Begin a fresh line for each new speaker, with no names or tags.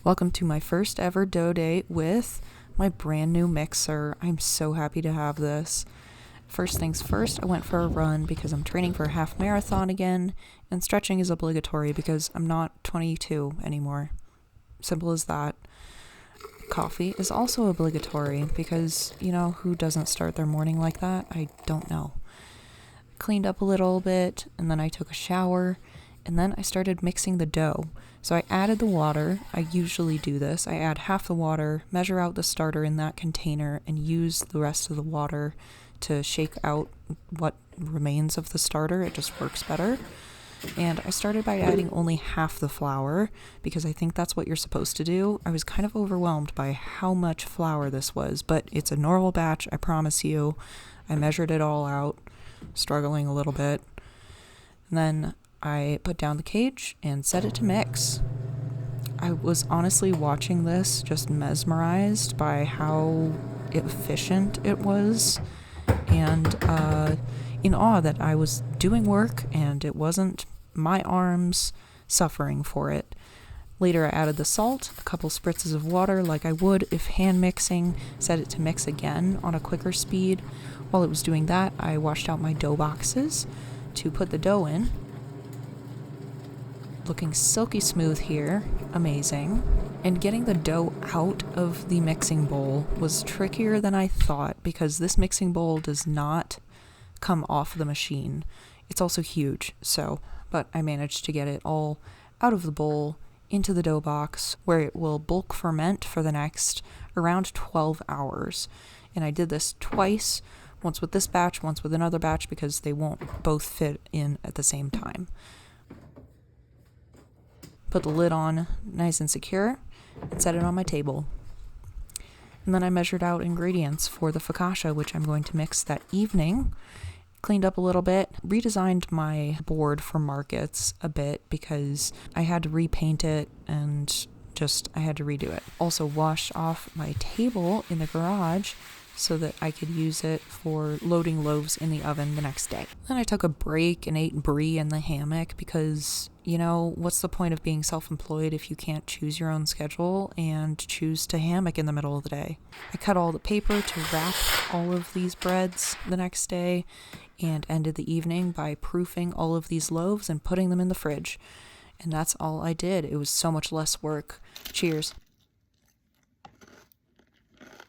Welcome to my first ever dough date with my brand new mixer. I'm so happy to have this. First things first, I went for a run because I'm training for a half marathon again, and stretching is obligatory because I'm not 22 anymore. Simple as that. Coffee is also obligatory because, who doesn't start their morning like that? I don't know. Cleaned up a little bit, and then I took a shower, and then I started mixing the dough. So I added the water. I usually do this. I add half the water, measure out the starter in that container, and use the rest of the water to shake out what remains of the starter. It just works better. And I started by adding only half the flour because I think that's what you're supposed to do. I was kind of overwhelmed by how much flour this was, but it's a normal batch, I promise you. I measured it all out, struggling a little bit. And then I put down the cage and set it to mix. I was honestly watching this just mesmerized by how efficient it was and in awe that I was doing work and it wasn't my arms suffering for it. Later I added the salt, a couple spritzes of water like I would if hand mixing, set it to mix again on a quicker speed. While it was doing that, I washed out my dough boxes to put the dough in. Looking silky smooth here, amazing. And getting the dough out of the mixing bowl was trickier than I thought because this mixing bowl does not come off the machine. It's also huge, but I managed to get it all out of the bowl into the dough box where it will bulk ferment for the next around 12 hours. And I did this twice, once with this batch, once with another batch because they won't both fit in at the same time. Put the lid on nice and secure and set it on my table. And then I measured out ingredients for the focaccia, which I'm going to mix that evening. Cleaned up a little bit, redesigned my board for markets a bit because I had to repaint it and I had to redo it. Also washed off my table in the garage so that I could use it for loading loaves in the oven the next day. Then I took a break and ate brie in the hammock because, what's the point of being self-employed if you can't choose your own schedule and choose to hammock in the middle of the day? I cut all the paper to wrap all of these breads the next day and ended the evening by proofing all of these loaves and putting them in the fridge. And that's all I did. It was so much less work. Cheers.